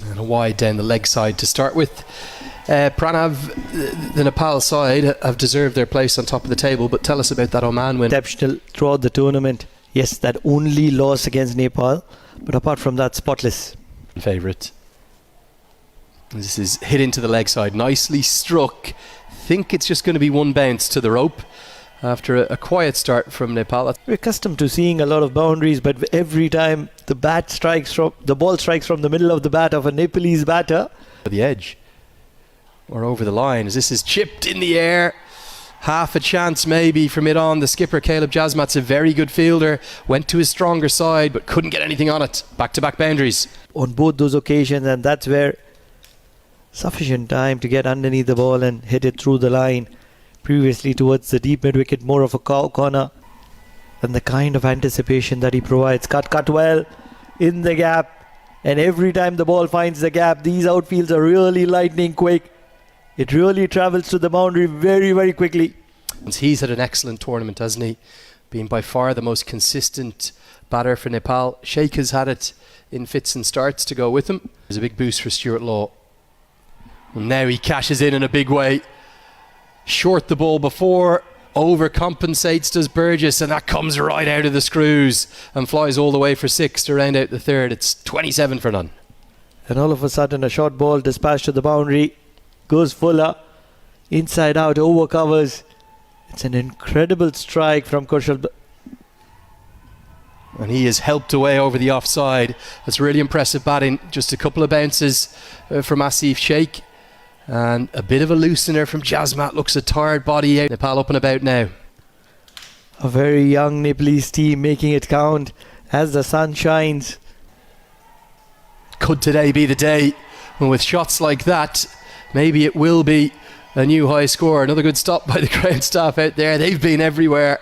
And a wide down the leg side to start with. Pranav, the Nepal side have deserved their place on top of the table, but tell us about that Oman win. Exceptional throughout the tournament. Yes, that only loss against Nepal, but apart from that, spotless. Favourite. This is hit into the leg side, nicely struck. Think it's just going to be one bounce to the rope after a quiet start from Nepal. We're accustomed to seeing a lot of boundaries, but every time the ball strikes from the middle of the bat of a Nepalese batter, the edge or over the line, as this is chipped in the air. Half a chance maybe from it on. The skipper Caleb Jasmat's a very good fielder, went to his stronger side but couldn't get anything on it. Back-to-back boundaries on both those occasions, and that's where sufficient time to get underneath the ball and hit it through the line. Previously towards the deep mid-wicket, more of a corner, and the kind of anticipation that he provides. Cut well in the gap, and every time the ball finds the gap, these outfields are really lightning quick. It really travels to the boundary very, very quickly. He's had an excellent tournament, hasn't he? Being by far the most consistent batter for Nepal. Sheikh has had it in fits and starts to go with him. There's a big boost for Stuart Law. And now he cashes in a big way. Short the ball before, overcompensates, does Burgess, and that comes right out of the screws and flies all the way for 6 to round out the third. It's 27 for none. And all of a sudden a short ball dispatched to the boundary. Goes fuller, inside out, over covers. It's an incredible strike from Kushal. And he is helped away over the offside. That's really impressive batting. Just a couple of bounces from Asif Sheikh. And a bit of a loosener from Jasmat. Looks a tired body out. Nepal up and about now. A very young Nepalese team making it count as the sun shines. Could today be the day? And with shots like that, maybe it will be a new high score. Another good stop by the ground staff out there. They've been everywhere.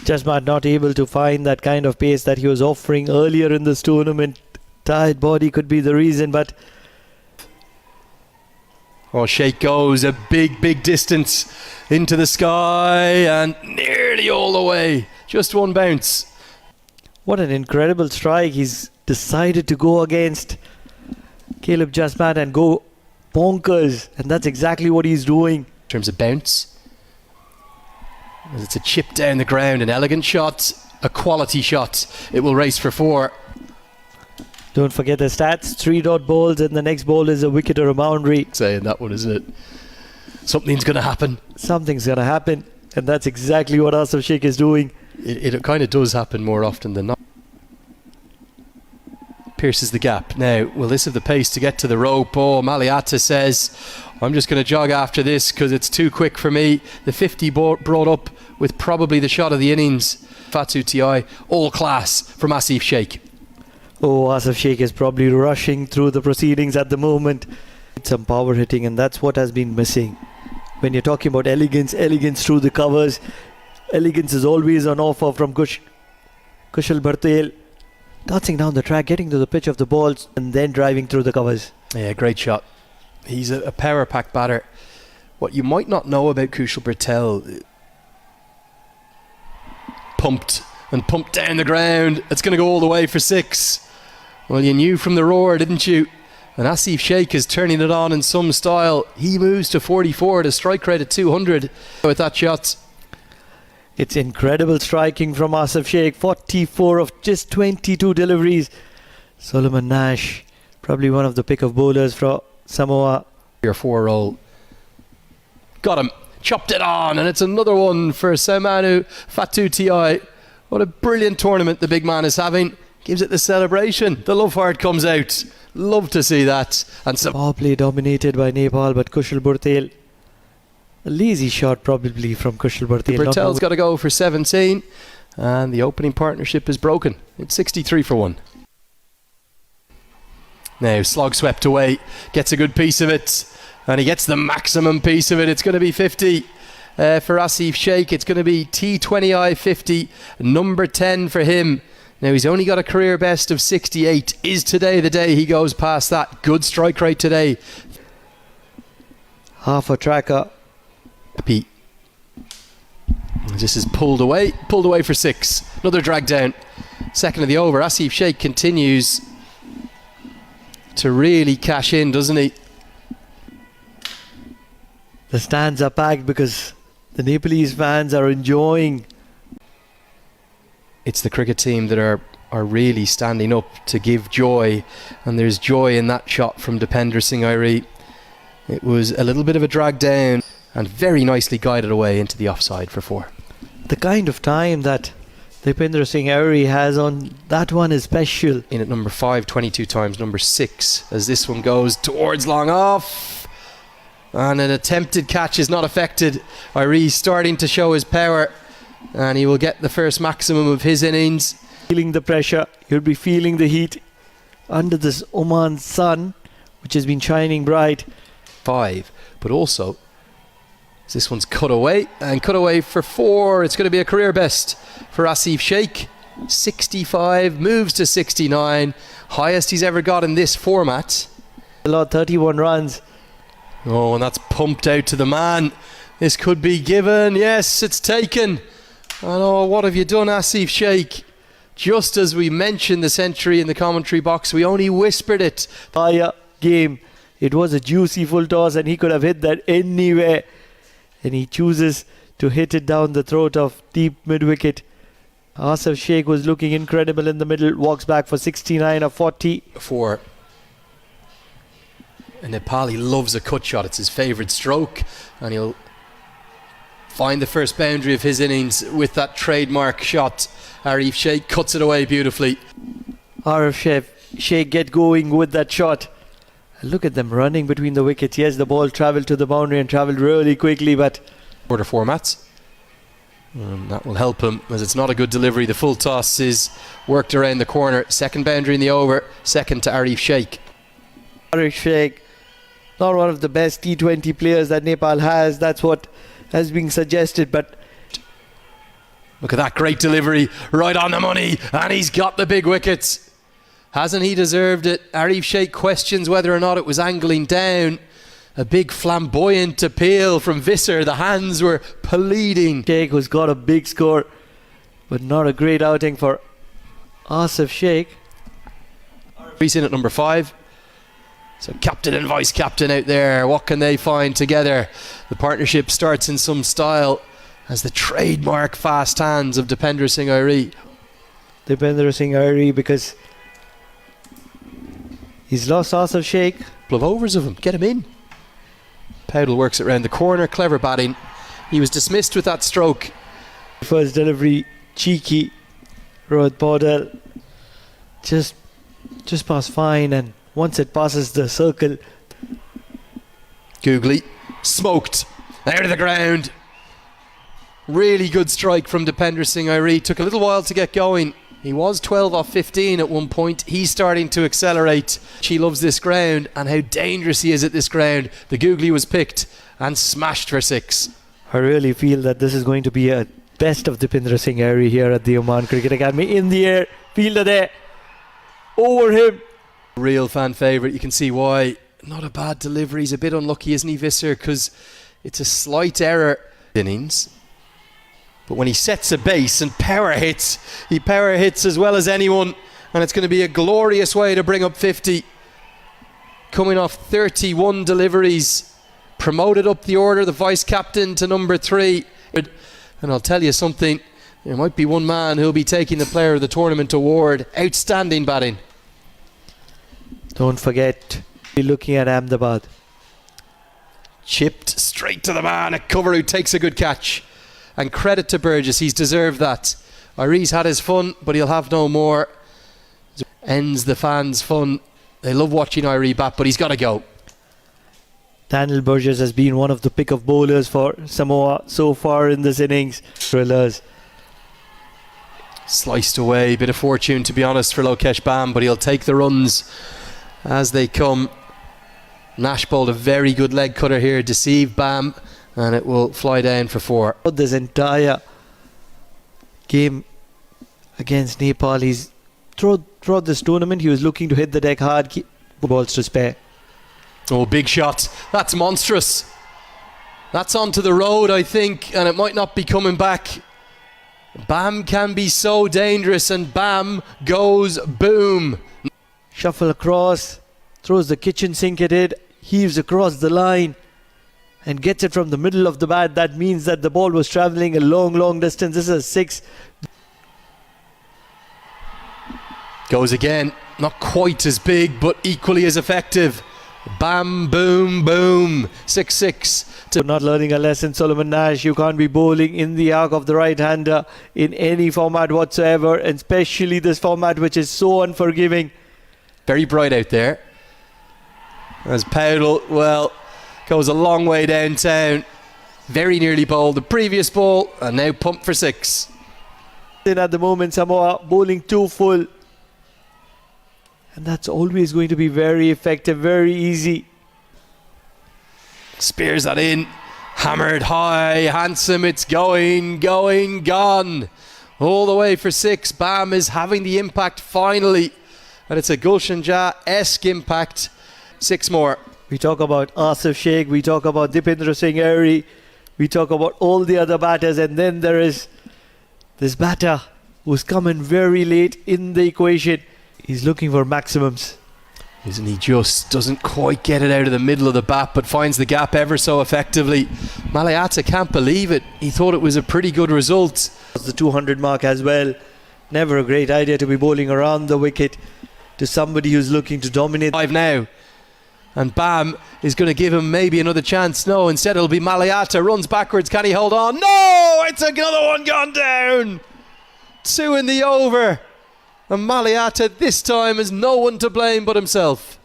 Jasmat not able to find that kind of pace that he was offering earlier in this tournament. Tired body could be the reason, but... Oh, Sheikh goes a big distance into the sky and nearly all the way. Just one bounce. What an incredible strike. He's decided to go against Caleb Jasmat and go bonkers, and that's exactly what he's doing. In terms of bounce, it's a chip down the ground, an elegant shot, a quality shot. It will race for 4. Don't forget the stats: 3 dot balls, and the next ball is a wicket or a boundary. Saying that one, isn't it? Something's going to happen. Something's going to happen, and that's exactly what Asif Sheikh is doing. It kind of does happen more often than not. Pierces the gap. Now, will this have the pace to get to the rope? Oh, Maliata says, I'm just going to jog after this because it's too quick for me. The 50 brought up with probably the shot of the innings. Fatu Ti, all class from Asif Sheikh. Oh, Asif Sheikh is probably rushing through the proceedings at the moment. Some power hitting, and that's what has been missing. When you're talking about elegance through the covers, elegance is always on offer from Kushal Bhartel. Dancing down the track, getting to the pitch of the balls, and then driving through the covers. Yeah, great shot. He's a power-packed batter. What you might not know about Kushal Bhartel, pumped down the ground. It's going to go all the way for 6. Well, you knew from the roar, didn't you? And Asif Sheikh is turning it on in some style. He moves to 44 at a strike rate at 200 with that shot. It's incredible striking from Asif Sheikh. 44 of just 22 deliveries. Solomon Nash, probably one of the pick of bowlers for Samoa. Your 4 roll. Got him. Chopped it on, and it's another one for Saumanu Fatu Ti. What a brilliant tournament the big man is having. Gives it the celebration. The love heart comes out. Love to see that. And power play dominated by Nepal, but Kushal Bhartel, a lazy shot probably from Kushal Bhartel. Bhartel's got to go for 17, and the opening partnership is broken. It's 63 for 1. Now slog swept away, gets a good piece of it, and he gets the maximum piece of it. It's going to be 50 for Asif Sheikh. It's going to be T20I 50, number 10 for him. Now he's only got a career best of 68. Is today the day he goes past that? Good strike rate today. Half a tracker. This is pulled away for 6. Another drag down. Second of the over. Asif Sheikh continues to really cash in, doesn't he? The stands are packed because the Nepalese fans are enjoying. It's the cricket team that are really standing up to give joy, and there's joy in that shot from Deepinder Singh Airi. It was a little bit of a drag down and very nicely guided away into the offside for 4. The kind of time that Deepinder Singh Airi has on that one is special. In at number 5, 22 times, number 6, as this one goes towards long off, and an attempted catch is not affected. Airi starting to show his power, and he will get the first maximum of his innings. Feeling the pressure, you'll be feeling the heat under this Oman sun, which has been shining bright. 5, but also this one's cut away, and cut away for 4. It's going to be a career best for Asif Sheikh. 65, moves to 69, highest he's ever got in this format. 31 runs. Oh, and that's pumped out to the man. This could be given. Yes, it's taken. And oh, what have you done, Asif Sheikh? Just as we mentioned the century in the commentary box, we only whispered it. Fire game. It was a juicy full toss and he could have hit that anywhere. And he chooses to hit it down the throat of deep mid-wicket. Asif Sheikh was looking incredible in the middle. Walks back for 69 or 40. 4. And Nepali loves a cut shot. It's his favourite stroke. And he'll find the first boundary of his innings with that trademark shot. Arif Sheikh cuts it away beautifully. Arif Sheikh get going with that shot. Look at them running between the wickets. Yes, the ball travelled to the boundary and travelled really quickly, but Order formats. That will help him, as it's not a good delivery. The full toss is worked around the corner. Second boundary in the over. Second to Arif Sheikh. Arif Sheikh, not one of the best T20 players that Nepal has. That's what has been suggested, but look at that great delivery, right on the money, and he's got the big wickets. Hasn't he deserved it? Arif Sheikh questions whether or not it was angling down. A big flamboyant appeal from Visser. The hands were pleading. Sheikh has got a big score, but not a great outing for Asif Sheikh. He's in at number 5. So captain and vice captain out there. What can they find together? The partnership starts in some style as the trademark fast hands of Deepinder Singh Airi. Deepinder Singh Airi, because he's lost Asif Sheikh. Couple of overs of him. Get him in. Powdell works it round the corner. Clever batting. He was dismissed with that stroke. First delivery, cheeky. Rohit Powdell just passed fine, and once it passes the circle, Googly smoked out of the ground. Really good strike from Deepinder Singh Airi. Took a little while to get going. He was 12 off 15 at one point. He's starting to accelerate. She loves this ground and how dangerous he is at this ground. The Googly was picked and smashed for 6. I really feel that this is going to be a best of Deepinder Singh Airi here at the Oman Cricket Academy. In the air, fielder there, over him. Real fan favourite. You can see why. Not a bad delivery. He's a bit unlucky, isn't he, Visser? Because it's a slight error. Innings. But when he sets a base and power hits, he power hits as well as anyone, and it's going to be a glorious way to bring up 50. Coming off 31 deliveries, promoted up the order, the vice captain to number 3. And I'll tell you something, there might be one man who'll be taking the player of the tournament award. Outstanding batting. Don't forget, we're looking at Ahmedabad. Chipped straight to the man, a cover who takes a good catch. And credit to Burgess, he's deserved that. Airi's had his fun, but he'll have no more. Ends the fans' fun. They love watching Airi bat, but he's got to go. Daniel Burgess has been one of the pick of bowlers for Samoa so far in this innings. Thrillers. Sliced away, bit of fortune to be honest for Lokesh Bam, but he'll take the runs as they come. Nash bowled a very good leg cutter here, deceived Bam, and it will fly down for 4. This entire game against Nepal, he's throughout this tournament, he was looking to hit the deck hard, keep balls to spare. Oh, big shot. That's monstrous. That's onto the road, I think, and it might not be coming back. Bam can be so dangerous, and Bam goes boom. Shuffle across, throws the kitchen sink at it, heaves across the line and gets it from the middle of the bat. That means that the ball was travelling a long distance. This is a 6. Goes again. Not quite as big, but equally as effective. Bam, boom, boom. 6-6. So not learning a lesson, Solomon Nash. You can't be bowling in the arc of the right-hander in any format whatsoever, and especially this format which is so unforgiving. Very bright out there. As Powell, well, goes a long way downtown. Very nearly bowled the previous ball and now pumped for 6. In at the moment, Samoa bowling too full. And that's always going to be very effective, very easy. Spears that in. Hammered high, handsome. It's going, gone. All the way for 6. Bam is having the impact finally. And it's a Gulshan Jah-esque impact. 6 more. We talk about Asif Sheikh, we talk about Dipendra Singh Airy, we talk about all the other batters, and then there is this batter who's come in very late in the equation. He's looking for maximums. Isn't he just? Doesn't quite get it out of the middle of the bat, but finds the gap ever so effectively. Malayata can't believe it. He thought it was a pretty good result. The 200 mark as well. Never a great idea to be bowling around the wicket to somebody who's looking to dominate. 5 now. And Bam is going to give him maybe another chance. No, instead it'll be Malayata. Runs backwards. Can he hold on? No! It's another one gone down. 2 in the over. And Malayata this time has no one to blame but himself.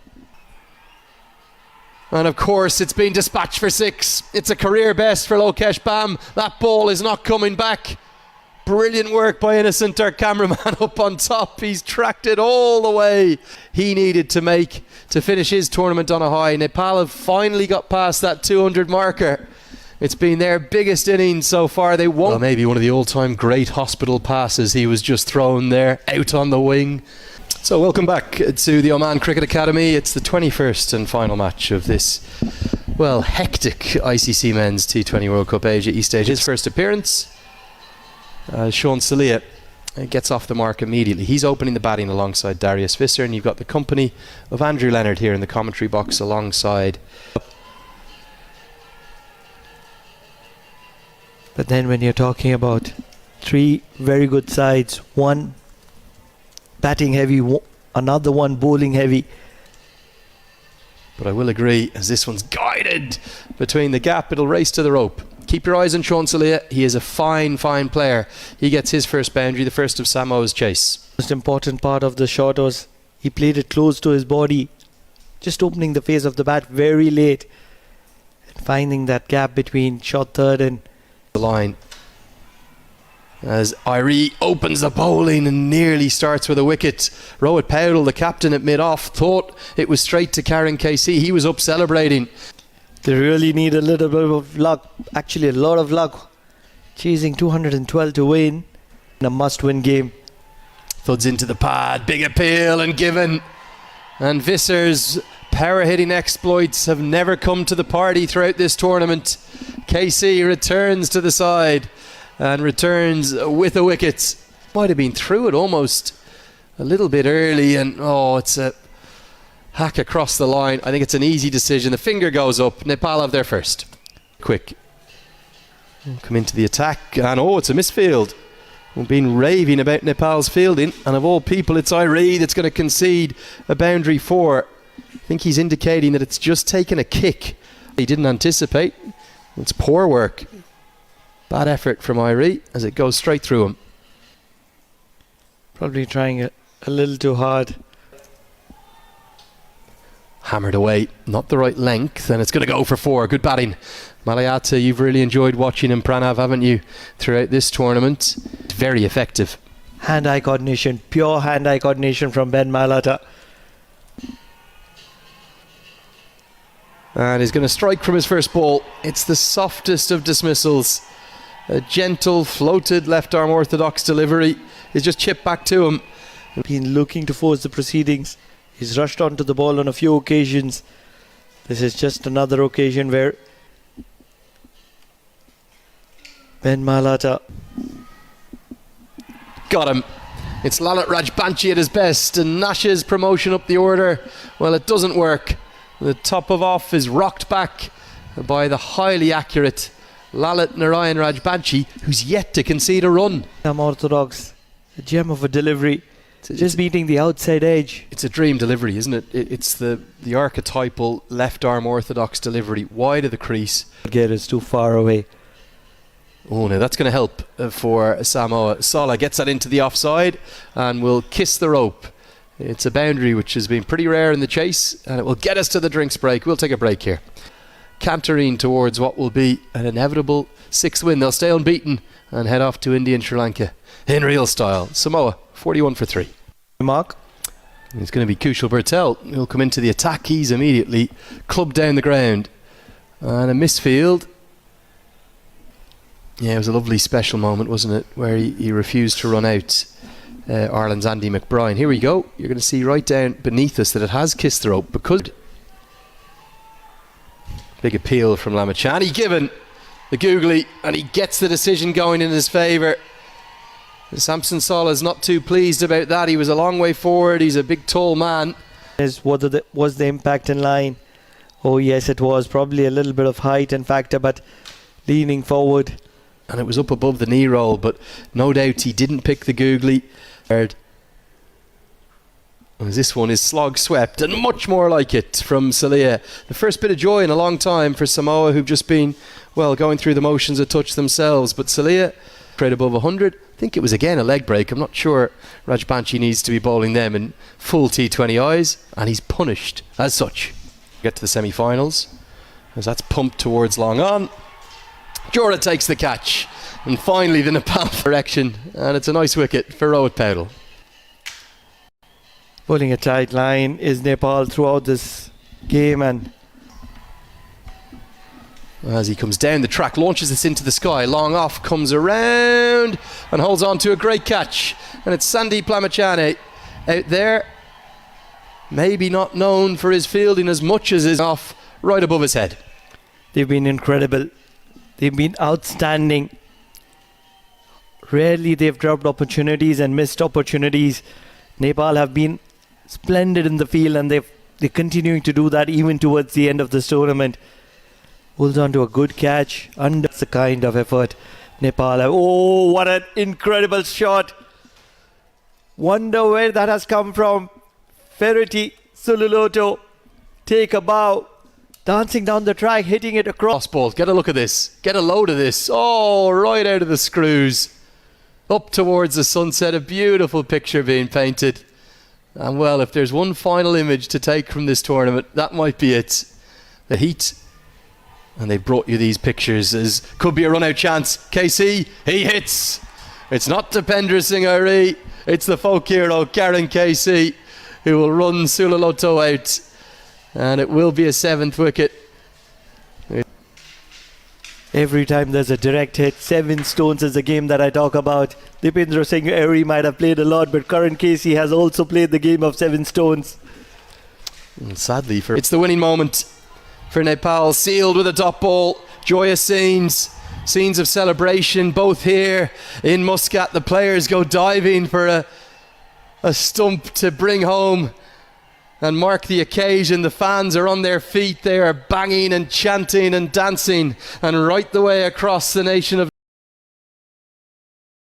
And of course it's been dispatched for 6. It's a career best for Lokesh Bam. That ball is not coming back. Brilliant work by Innocent, our cameraman, up on top. He's tracked it all the way he needed to make to finish his tournament on a high. Nepal have finally got past that 200 marker. It's been their biggest innings so far. They won. Well, maybe one of the all-time great hospital passes. He was just thrown there, out on the wing. So welcome back to the Oman Cricket Academy. It's the 21st and final match of this, well, hectic ICC Men's T20 World Cup Asia East Stage. His first appearance. Sean Salia gets off the mark immediately. He's opening the batting alongside Darius Visser, and you've got the company of Andrew Leonard here in the commentary box alongside. But then when you're talking about 3 very good sides, one batting heavy, another one bowling heavy. But I will agree, as this one's guided between the gap, it'll race to the rope. Keep your eyes on Sean Salia. He is a fine player. He gets his first boundary, the first of Samoa's chase. Most important part of the shot was he played it close to his body, just opening the face of the bat very late and finding that gap between shot third and the line. As Irie opens the bowling and nearly starts with a wicket. Rohit Powell, the captain at mid-off, thought it was straight to Karen KC. He was up celebrating. They really need a little bit of luck, actually a lot of luck, chasing 212 to win in a must-win game. Thuds into the pad, big appeal and given. And Visser's power-hitting exploits have never come to the party throughout this tournament. KC returns to the side and returns with a wicket. Might have been through it almost a little bit early, and it's a hack across the line. I think it's an easy decision. The finger goes up. Nepal have their first. Quick. Come into the attack, and it's a misfield. We've been raving about Nepal's fielding, and of all people it's Irie that's going to concede a boundary 4. I think he's indicating that it's just taken a kick he didn't anticipate. It's poor work. Bad effort from Irie as it goes straight through him. Probably trying a little too hard. Hammered away, not the right length, and it's going to go for 4. Good batting. Malayata, you've really enjoyed watching him, Pranav, haven't you, throughout this tournament? Very effective. Hand-eye coordination, pure hand-eye coordination from Ben Malayata. And he's going to strike from his first ball. It's the softest of dismissals. A gentle, floated left-arm orthodox delivery is just chipped back to him. Been looking to force the proceedings. He's rushed onto the ball on a few occasions. This is just another occasion where Ben Malayata got him. It's Lalit Rajbanshi at his best, and Nash's promotion up the order, well, it doesn't work. The top of off is rocked back by the highly accurate Lalit Narayan Rajbanshi, who's yet to concede a run. Orthodox, a gem of a delivery, just beating the outside edge. It's a dream delivery, isn't it? It's the archetypal left arm orthodox delivery, wide of the crease. Get us too far away. Oh, now that's going to help for Samoa. Sala gets that into the offside and will kiss the rope. It's a boundary which has been pretty rare in the chase, and it will get us to the drinks break. We'll take a break here. Cantering towards what will be an inevitable 6th win. They'll stay unbeaten and head off to India and Sri Lanka in real style. Samoa 41 for 3. Mark? It's going to be Kushal Bertel who'll come into the attack. He's immediately clubbed down the ground, and a misfield. Yeah, it was a lovely special moment, wasn't it, where he refused to run out Ireland's Andy McBride. Here we go. You're going to see right down beneath us that it has kissed the rope, because big appeal from Lamachani, given the googly, and he gets the decision going in his favour. Samson Sala is not too pleased about that. He was a long way forward. He's a big tall man. Was the impact in line? Oh yes, it was. Probably a little bit of height and factor, but leaning forward. And it was up above the knee roll, but no doubt he didn't pick the googly. As this one is slog swept, and much more like it from Salia. The first bit of joy in a long time for Samoa, who've just been, well, going through the motions a touch themselves. But Salia, straight above 100. I think it was again a leg break. I'm not sure Rajbanshi needs to be bowling them in full T20 eyes, and he's punished as such. Get to the semi-finals, as that's pumped towards long on. Jora takes the catch, and finally the Nepal direction, and it's a nice wicket for Rohit Paudel. Pulling a tight line is Nepal throughout this game, and as he comes down the track, launches this into the sky, long off, comes around and holds on to a great catch, and it's Sandeep Lamachani out there, maybe not known for his fielding as much as his off right above his head. They've been incredible. They've been outstanding. Rarely they've dropped opportunities and missed opportunities. Nepal have been splendid in the field, and they're continuing to do that even towards the end of this tournament. Holds on to a good catch. And that's the kind of effort Nepal have. Oh, what an incredible shot. Wonder where that has come from. Ferretti, Sululoto, take a bow. Dancing down the track, hitting it across. Ball, get a look at this. Get a load of this. Oh, right out of the screws. Up towards the sunset. A beautiful picture being painted. And well, if there's one final image to take from this tournament, that might be it. The heat. And they've brought you these pictures as could be a run out chance. KC, he hits. It's not Dipendra Singh Ari. It's the folk hero, Karen KC, who will run Sulaloto out. And it will be a 7th wicket. Every time there's a direct hit, 7 stones is the game that I talk about. Dipendra Singh Ari might have played a lot, but Karan Casey has also played the game of 7 stones. And sadly, it's the winning moment for Nepal, sealed with a dot ball. Joyous scenes of celebration, both here in Muscat. The players go diving for a stump to bring home and mark the occasion. The fans are on their feet. They are banging and chanting and dancing, and right the way across the nation of